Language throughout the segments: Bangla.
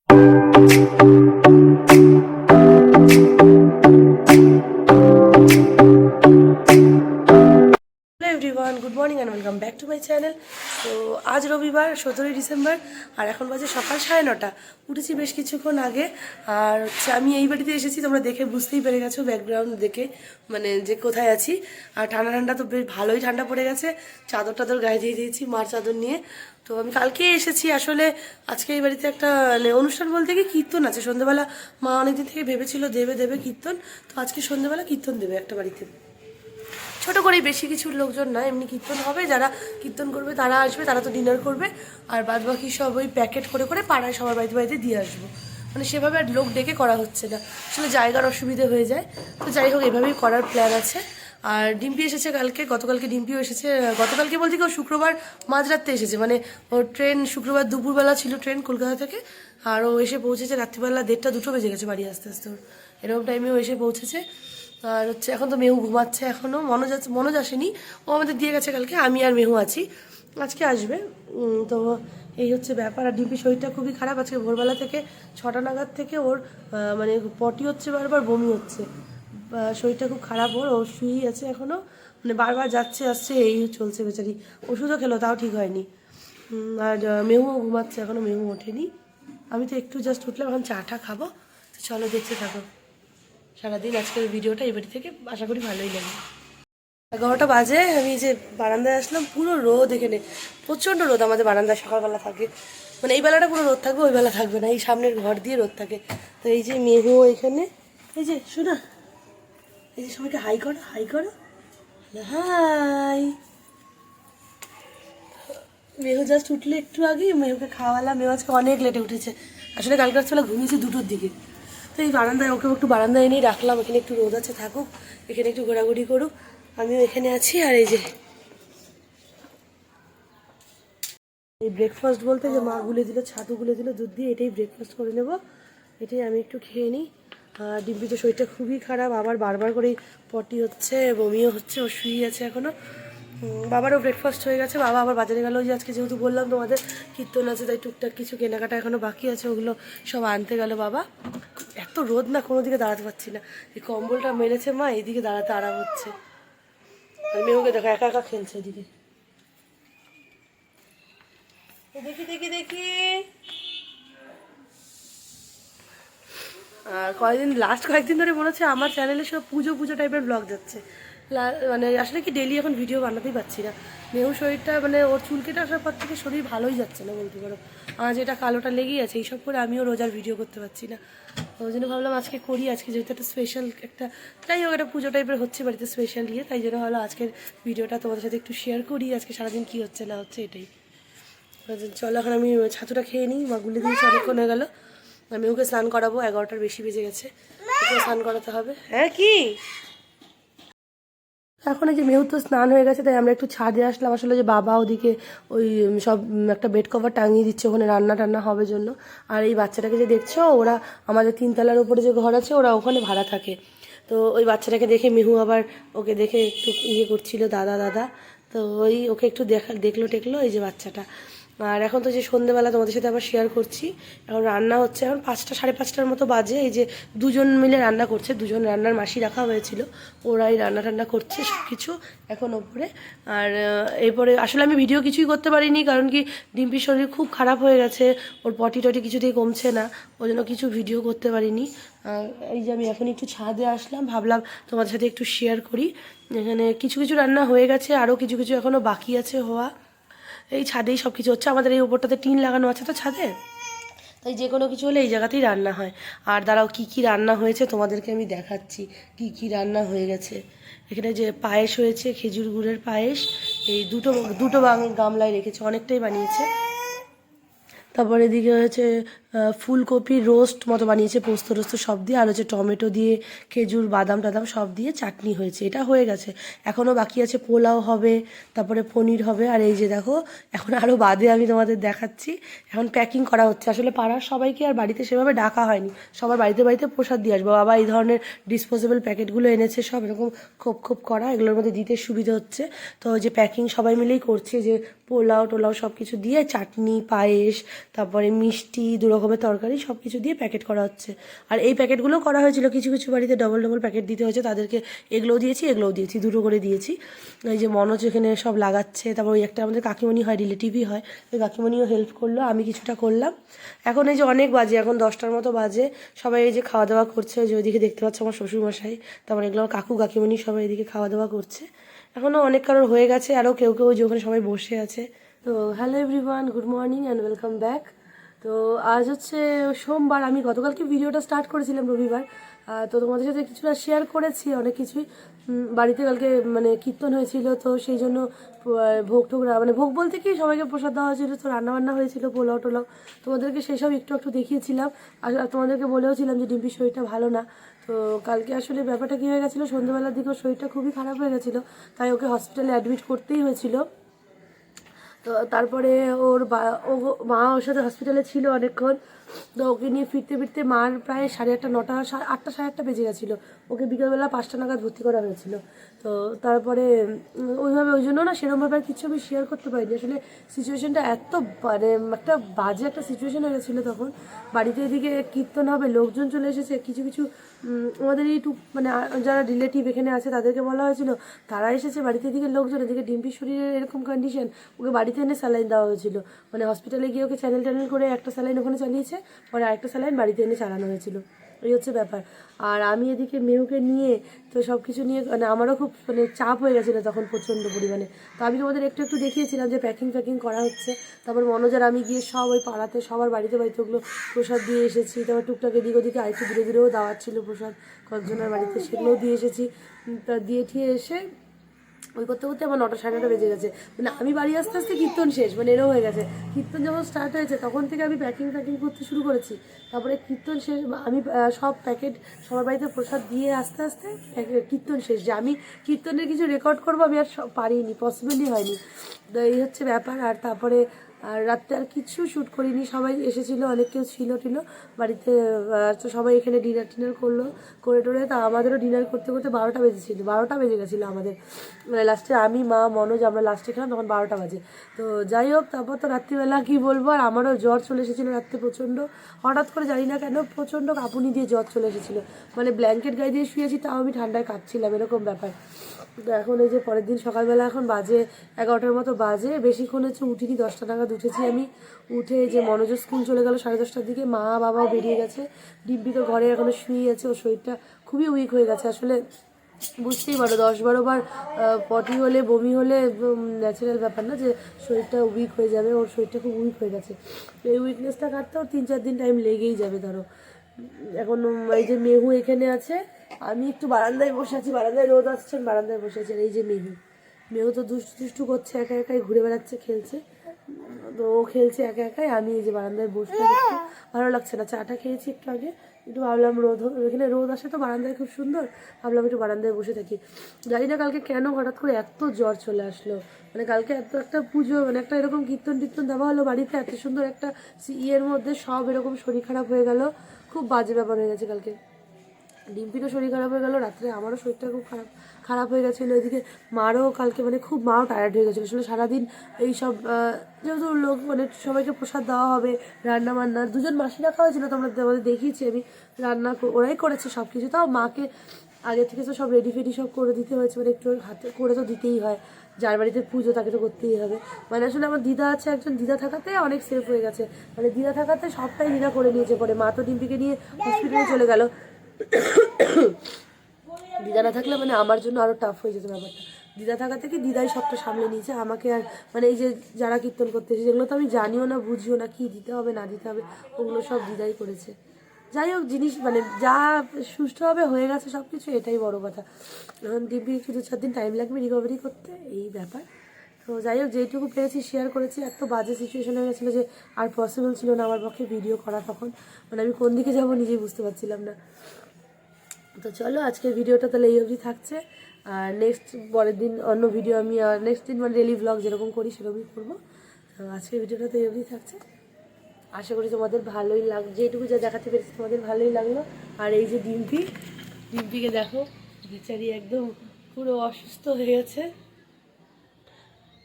Everyone, good morning and welcome back to my channel. তো আজ রবিবার 17ই ডিসেম্বর আর এখন বাজে সকাল 9:30। উঠেছি বেশ কিছুক্ষণ আগে। আর হচ্ছে আমি এই বাড়িতে এসেছি, তোমরা দেখে বুঝতেই পেরে গেছো ব্যাকগ্রাউন্ড দেখে, মানে যে কোথায় আছি। আর ঠান্ডা ঠান্ডা তো বেশ ভালোই ঠান্ডা পড়ে গেছে, চাদর টাদর গায়ে দিয়ে দিয়েছি, মার চাদর নিয়ে। তো আমি কালকে এসেছি, আসলে আজকে এই বাড়িতে একটা মানে অনুষ্ঠান বলতে কি কীর্তন আছে সন্ধ্যেবেলা। মা অনেকদিন থেকে ভেবেছিল দেবে কীর্তন, তো আজকে সন্ধ্যেবেলা কীর্তন দেবে একটা বাড়িতে, ছোটো করেই, বেশি কিছু লোকজন না, এমনি কীর্তন হবে। যারা কীর্তন করবে তারা আসবে, তারা তো ডিনার করবে। আর বাদ বাকি সব ওই প্যাকেট করে করে পাড়ায় সবার বাড়িতে বাড়িতে দিয়ে আসবো। মানে সেভাবে আর লোক ডেকে করা হচ্ছে না, আসলে জায়গার অসুবিধে হয়ে যায়। তো যাই হোক, এভাবেই করার প্ল্যান আছে। আর ডিম্পি এসেছে গতকালকে ডিম্পিও এসেছে। গতকালকে বলতে কি, ও শুক্রবার মাঝরাতে এসেছে, মানে ওর ট্রেন শুক্রবার দুপুরবেলা ছিল ট্রেন কলকাতা থেকে। আর ও এসে পৌঁছেছে রাত্রিবেলা 1:30-2টো বেজে গেছে বাড়ি আস্তে আস্তে। ওর এরকম টাইমেও এসে পৌঁছেছে। আর হচ্ছে এখন তো মেহু ঘুমাচ্ছে, এখনও মনোজ আসেনি, ও আমাদের দিয়ে গেছে কালকে। আমি আর মেহু আছি, আজকে আসবে। তো এই হচ্ছে ব্যাপার। আর ডিম্পির শরীরটা খুবই খারাপ, আজকে ভোরবেলা থেকে 6টা নাগাদ থেকে ওর মানে পটি হচ্ছে, বারবার বমি হচ্ছে, শরীরটা খুব খারাপ ওর। ও শুয়েই আছে এখনও, মানে বারবার যাচ্ছে আসছে, এই চলছে বেচারি। ওষুধও খেলো, তাও ঠিক হয়নি। আর মেহুও ঘুমাচ্ছে এখনও, মেহু ওঠেনি। আমি তো একটু জাস্ট উঠলাম, এখন চাটা খাবো। তো চলো দেখতে থাকো সারাদিন আজকের ভিডিওটা। এই বাড়ি থেকে আশা করি ভালোই লাগে। 11টা বাজে, আমি যে বারান্দায় আসলাম, পুরো রোদ এখানে, প্রচণ্ড রোদ আমাদের বারান্দায় সকালবেলা থাকে। মানে এই বেলাটা পুরো রোদ থাকবে, ওই বেলা থাকবে না, এই সামনের ঘর দিয়ে রোদ থাকে। তো এই যে মেহু এখানে, এই যে শোনা, এই যে সবাইকে হাই করো, হাই করো, হাই। মেহু জাস্ট উঠলে একটু আগে, মেহুকে খাওয়ালাম। মেহু আজকে অনেক লেটে উঠেছে, আসলে কালকে রাত্রিবেলা ঘুমিয়েছে 2টোর দিকে। তো এই বারান্দায় ওকে একটু বারান্দায় এনেই রাখলাম, এখানে একটু রোদ আছে, থাকুক এখানে, একটু ঘোরাঘুরি করুক, আমিও এখানে আছি। আর এই যে এই ব্রেকফাস্ট বলতে যে মা গুলে দিল, ছাতু গুলে দিল দুধ দিয়ে, এটাই ব্রেকফাস্ট করে নেব, এটাই আমি একটু খেয়ে নিই। আর ডিম্পি তো শরীরটা খুবই খারাপ, আবার বারবার করেই পটি হচ্ছে, বমিও হচ্ছে, ও শুয়ে আছে এখনও। বাবারও ব্রেকফাস্ট হয়ে গেছে, বাবা আবার বাজারে গেল, যে আজকে যেহেতু বললাম তোমাদের কীর্তন আছে, তাই টুকটাক কিছু কেনাকাটা এখনও বাকি আছে, ওগুলো সব আনতে গেল বাবা। এত রোদ না, কোনো দিকে দাঁড়াতে পারছি না, এই কম্বলটা মেরেছে মা, এইদিকে দাঁড়াতে আরাম হচ্ছে। আর মেয়েকে দেখো একা একা খেলছে এদিকে, দেখি দেখি দেখি। আর লাস্ট কয়েকদিন ধরে মনে হচ্ছে আমার চ্যানেলে সব পুজো টাইপের ব্লগ যাচ্ছে। মানে আসলে কি ডেলি এখন ভিডিও বানাতেই পারছি না। মেহু শরীরটা, মানে ওর চুল কেটে আসার পর থেকে শরীর ভালোই যাচ্ছে না বলতে পারো। আর যেটা কালোটা লেগেই আছে, এইসব করে আমিও রোজার ভিডিও করতে পারছি না। ওই জন্য ভাবলাম আজকে করি, আজকে যেহেতু একটা স্পেশাল একটা, যাই হোক একটা পুজো টাইপের হচ্ছে বাড়িতে স্পেশাল ইয়ে, তাই জন্য ভাবলাম আজকের ভিডিওটা তোমাদের সাথে একটু শেয়ার করি, আজকে সারাদিন কী হচ্ছে না হচ্ছে এটাই। চলো এখন আমি ছাতুটা খেয়ে নিই, মা গুলে দিয়েছি, অনেকক্ষণ হয়ে গেলো। আমি ওকে স্নান করাবো, 11টার বেশি বেজে গেছে, ওকে স্নান করাতে হবে। হ্যাঁ কি এখন এই যে মেহু তো স্নান হয়ে গেছে, তাই আমরা একটু ছাদে আসলাম। আসলে যে বাবা ওদিকে ওই সব একটা বেড কভার টাঙিয়ে দিচ্ছে, ওখানে রান্না টান্না হবে জন্য। আর এই বাচ্চাটাকে যে দেখছো, ওরা আমাদের 3তলার উপরে যে ঘর আছে, ওরা ওখানে ভাড়া থাকে। তো ওই বাচ্চাটাকে দেখে মেহু আবার ওকে দেখে একটু ইয়ে করছিল, দাদা দাদা। তো ওই ওকে একটু দেখলো টেকলো এই যে বাচ্চাটা। আর এখন তো যে সন্ধ্যেবেলা তোমাদের সাথে আবার শেয়ার করছি, এখন রান্না হচ্ছে, এখন 5টা 5:30টার মতো বাজে। এই যে 2জন মিলে রান্না করছে, 2জন রান্নার মাসি রাখা হয়েছিল, ওরাই রান্না টান্না করছে সব কিছু এখন ওপরে। আর এরপরে আসলে আমি ভিডিও কিছুই করতে পারিনি, কারণ কি ডিম্পির শরীর খুব খারাপ হয়ে গেছে, ওর পটি টটি কিছুতেই কমছে না, ওই জন্য কিছু ভিডিও করতে পারিনি। এই যে আমি এখন একটু ছাদে আসলাম, ভাবলাম তোমাদের সাথে একটু শেয়ার করি। এখানে কিছু কিছু রান্না হয়ে গেছে, আরও কিছু কিছু এখনও বাকি আছে হওয়া। এই ছাদেই সব কিছু হচ্ছে, আমাদের এই উপরটাতে টিন লাগানো আছে তো ছাদে, তাই যে কোনো কিছু হলে এই জায়গাতেই রান্না হয়। আর দাঁড়াও কী কী রান্না হয়েছে তোমাদেরকে আমি দেখাচ্ছি, কী কী রান্না হয়ে গেছে। এখানে যে পায়েস হয়েছে, খেজুর গুড়ের পায়েস, এই দুটো দুটো গামলায় রেখেছে, অনেকটাই বানিয়েছে। তারপরে এদিকে হচ্ছে ফুলকপির রোস্ট মতো বানিয়েছে, পোস্ত রোস্ত সব দিয়ে, আর হচ্ছে টমেটো দিয়ে খেজুর বাদাম টাদাম সব দিয়ে চাটনি হয়েছে, এটা হয়ে গেছে। এখনও বাকি আছে পোলাও হবে, তারপরে পনির হবে। আর এই যে দেখো, এখন আরও বাদে আমি তোমাদের দেখাচ্ছি, এখন প্যাকিং করা হচ্ছে। আসলে পাড়ার সবাইকে আর বাড়িতে সেভাবে ডাকা হয়নি, সবার বাড়িতে বাড়িতে প্রসাদ দিয়ে আসবো। বাবা এই ধরনের ডিসপোজেবল প্যাকেটগুলো এনেছে, সব এরকম খোপ খোপ করা, এগুলোর মধ্যে দিতে সুবিধা হচ্ছে। তো যে প্যাকিং সবাই মিলেই করছে, যে পোলাও টোলাও সব কিছু দিয়ে চাটনি পায়েস, তারপরে মিষ্টি 2 রকমের তরকারি সব কিছু দিয়ে প্যাকেট করা হচ্ছে। আর এই প্যাকেটগুলো করা হয়েছিল, কিছু কিছু বাড়িতে ডবল ডবল প্যাকেট দিতে হয়েছে, তাদেরকে এগুলোও দিয়েছি এগুলোও দিয়েছি, দুটো করে দিয়েছি। এই যে মনোজ এখানে সব লাগাচ্ছে, তারপর ওই একটা আমাদের কাকিমণি হয়, রিলেটিভই হয়, ওই কাকিমণিও হেল্প করলো, আমি কিছুটা করলাম। এখন এই যে অনেক বাজে, এখন 10টার মতো বাজে, সবাই এই যে খাওয়া দাওয়া করছে। ওই যে ওইদিকে দেখতে পাচ্ছ আমার শ্বশুরমশাই, তারপর এগুলো আমার কাকু কাকিমণি সবাই এদিকে খাওয়া দাওয়া করছে। এখনও অনেক কারোর হয়ে গেছে, আরও কেউ কেউ যে ওখানে সবাই বসে আছে। তো hello everyone, good morning and welcome back. তো আজ হচ্ছে সোমবার, আমি গতকালকে ভিডিওটা স্টার্ট করেছিলাম রবিবার, তো তোমাদের সাথে কিছুটা শেয়ার করেছি অনেক কিছুই। বাড়িতে কালকে মানে কীর্তন হয়েছিল, তো সেই জন্য ভোগ টোগ মানে ভোগ বলতে কি সবাইকে প্রসাদ দেওয়া হয়েছিল, তো রান্নাবান্না হয়েছিল, পোলাও টোলাও, তোমাদেরকে সেসব একটু একটু দেখিয়েছিলাম। আর তোমাদেরকে বলেওছিলাম যে ডিম্পির শরীরটা ভালো না। তো কালকে আসলে ব্যাপারটা কী হয়ে গেছিলো, সন্ধ্যেবেলার দিকে ওর শরীরটা খুবই খারাপ হয়ে গেছিলো, তাই ওকে হসপিটালে অ্যাডমিট করতেই হয়েছিল। তো তারপরে ওর মা ওর সাথে হসপিটালে ছিল অনেকক্ষণ। তো ওকে নিয়ে ফিরতে ফিরতে মার প্রায় 8:30 9টা 8টা 8:30 বেজে গেছিলো। ওকে বিকেলবেলা 5টা নাগাদ ভর্তি করা হয়েছিল। তো তারপরে ওইভাবে ওই জন্য না সেরকমভাবে আর কিছু আমি শেয়ার করতে পারিনি। আসলে সিচুয়েশানটা এত মানে একটা বাজে একটা সিচুয়েশান হয়ে গেছিলো তখন। বাড়িতে এদিকে কীর্তন হবে, লোকজন চলে এসেছে, কিছু কিছু আমাদের এইটু মানে যারা রিলেটিভ এখানে আছে তাদেরকে বলা হয়েছিল, তারা এসেছে বাড়িতে, এদিকে লোকজন, এদিকে ডিম্পির শরীরের এরকম কন্ডিশন, ওকে বাড়িতে এনে স্যালাইন দেওয়া হয়েছিল। মানে হসপিটালে গিয়ে ওকে চ্যানেল করে একটা স্যালাইন ওখানে চালিয়েছে, পরে আরেকটা স্যালাইন বাড়িতে এনে চালানো হয়েছিল। এই হচ্ছে ব্যাপার। আর আমি এদিকে মেহুকে নিয়ে তো সব কিছু নিয়ে মানে আমারও খুব মানে চাপ হয়ে গেছিলো তখন প্রচণ্ড পরিমাণে। তো আমি তোমাদের একটু একটু দেখিয়েছিলাম যে প্যাকিং করা হচ্ছে। তারপর মনোজার আমি গিয়ে সব ওই পাড়াতে সবার বাড়িতে ওগুলো প্রসাদ দিয়ে এসেছি। তারপর টুকটাক এদিক ওদিকে আরেকটু দূরে দূরেও দাওয়াত ছিল প্রসাদ কয়েকজনের বাড়িতে, সেগুলোও দিয়ে এসেছি। তা দিয়ে ঠিয়ে এসে ওই করতে করতে আমার 9টা 9:30 বেজে গেছে। মানে আমি বাড়ি আস্তে আস্তে কীর্তন শেষ, মানে এরও হয়ে গেছে। কীর্তন যখন স্টার্ট হয়েছে তখন থেকে আমি প্যাকিং করতে শুরু করেছি। তারপরে কীর্তন শেষ, আমি সব প্যাকেট সবার বাড়িতে প্রসাদ দিয়ে আস্তে আস্তে কীর্তন শেষ। যে আমি কীর্তনের কিছু রেকর্ড করবো আমি আর পারিনি, পসিবলই হয়নি। তো এই হচ্ছে ব্যাপার। আর তারপরে আর রাত্রে আর কিছু শ্যুট করিনি, সবাই এসেছিলো, অনেক কেউ ছিল বাড়িতে। তো সবাই এখানে ডিনার করলো, করে টোরে তা আমাদেরও ডিনার করতে করতে 12টা বেজেছিলো, 12টা বেজে গেছিলো আমাদের। মানে লাস্টে আমি মা মনোজ আমরা লাস্টে খেলাম তখন 12টা বাজে। তো যাই হোক, তারপর তো রাত্রিবেলা কী বলবো, আর আমারও জ্বর চলে এসেছিলো রাত্রে প্রচণ্ড, হঠাৎ করে জানি না কেন প্রচণ্ড কাঁপুনি দিয়ে জ্বর চলে এসেছিলো। মানে ব্ল্যাঙ্কেট গায়ে দিয়ে শুয়েছি, তাও আমি ঠান্ডায় কাঁপছিলাম, এরকম ব্যাপার। তো এখন এই যে পরের দিন সকালবেলা এখন বাজে 11টার মতো বাজে, বেশিক্ষণ হচ্ছে উঠিনি, 10টা নাগাদ উঠেছি আমি। উঠে যে মনোজের স্কুল চলে গেল 10:30টার দিকে, মা বাবাও বেরিয়ে গেছে, ডিম্পি তো ঘরে এখনো শুয়ে আছে, ওর শরীরটা খুবই উইক হয়ে গেছে। আসলে বুঝতেই পারো 10-12 বার পটি হলে বমি হলে ন্যাচারাল ব্যাপার না যে শরীরটা উইক হয়ে যাবে, ওর শরীরটা খুব উইক হয়ে গেছে। এই উইকনেসটা কাটতে ওর 3-4 দিন টাইম লেগেই যাবে ধরো। এখন এই যে মেহু এখানে আছে, আমি একটু বারান্দায় বসে আছি, বারান্দায় রোদ আসছেন, বারান্দায় বসে আছি। আর এই যে মেহু তো দুষ্টু করছে, একা একাই ঘুরে বেড়াচ্ছে, খেলছে। তো ও খেলছে একা একাই, আমি এই যে বারান্দায় বসতে ভালো লাগছে না। চাটা খেয়েছি একটু আগে, একটু ভাবলাম এখানে রোদ আসে তো বারান্দায় খুব সুন্দর, ভাবলাম একটু বারান্দায় বসে থাকি। জানি না কালকে কেন হঠাৎ করে এত জ্বর চলে আসলো। মানে কালকে এত একটা পুজো, মানে একটা এরকম কীর্তন দেওয়া হলো বাড়িতে, এত সুন্দর একটা ইয়ের মধ্যে সব এরকম শরীর খারাপ হয়ে গেল, খুব বাজে ব্যাপার হয়ে গেছে কালকে। ডিম্পিরও শরীর খারাপ হয়ে গেল, রাত্রে আমারও শরীরটা খুব খারাপ হয়ে গেছিলো। এদিকে মারও কালকে মানে খুব মাও টায়ার্ড হয়ে গেছিলো। আসলে সারাদিন এইসব যেহেতু লোক মানে সবাইকে প্রসাদ দেওয়া হবে, রান্না বান্না, 2জন মাসি রাখা হয়েছিলো, তো আমাদের দেখিয়েছি আমি, রান্না ওরাই করেছে সব কিছু। তাও মাকে আগে থেকে তো সব রেডি সব করে দিতে হয়েছে, মানে একটু হাতে করে তো দিতেই হয়, যার বাড়িতে পুজো তাকে তো করতেই হবে। মানে আসলে আমার দিদা আছে একজন, দিদা থাকাতে অনেক সেফ হয়ে গেছে। মানে দিদা থাকাতে সবটাই দিদা করে নিয়েছে। পরে মা তো ডিম্পিকে নিয়ে হসপিটালে চলে গেল, দিদা না থাকলে মানে আমার জন্য আরও টাফ হয়ে যেত ব্যাপারটা। দিদা থাকা থেকে দিদাই সবটা সামলে নিয়েছে আমাকে। আর মানে এই যে যারা কীর্তন করতে এসেছে, যেগুলো তো আমি জানিও না বুঝিও না, কী দিতে হবে না দিতে হবে, ওগুলো সব দিদাই করেছে। যাই হোক, জিনিস মানে যা সুষ্ঠুভাবে হয়ে গেছে সব কিছু, এটাই বড় কথা। এখন দিব্যি একটু 2-4 দিন টাইম লাগবে রিকভারি করতে, এই ব্যাপার। তো যাই হোক, যেইটুকু পেরেছি শেয়ার করেছি। এত বাজে সিচুয়েশন হয়ে গেছিলো যে আর পসিবল ছিল না আমার পক্ষে ভিডিও করা তখন। মানে আমি কোন দিকে যাবো নিজেই বুঝতে পারছিলাম না। তো চলো আজকের ভিডিওটা তাহলে এই অবধি থাকছে। আর পরের দিন অন্য ভিডিও আমি নেক্সট দিন মানে ডেলি ব্লগ যেরকম করি সেরকমই করবো। তো আজকের ভিডিওটা তো এই অবধি থাকছে। আশা করি তোমাদের ভালোই যেটুকু যা দেখাতে পেরেছি তোমাদের ভালোই লাগলো। আর এই যে ডিম্পিকে দেখো, বেচারি একদম পুরো অসুস্থ হয়ে গেছে।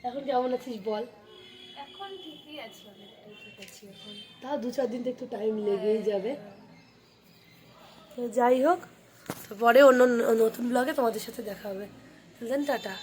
এখন কেমন আছিস বল? এখন ঠিকই আছি, অনেকটাই ঠিক আছি এখন। তাও 2-4 দিন তো একটু টাইম লেগেই যাবে। তো যাই হোক, তো পরে অন্য নতুন ব্লগে তোমাদের সাথে দেখা হবে। Then tata.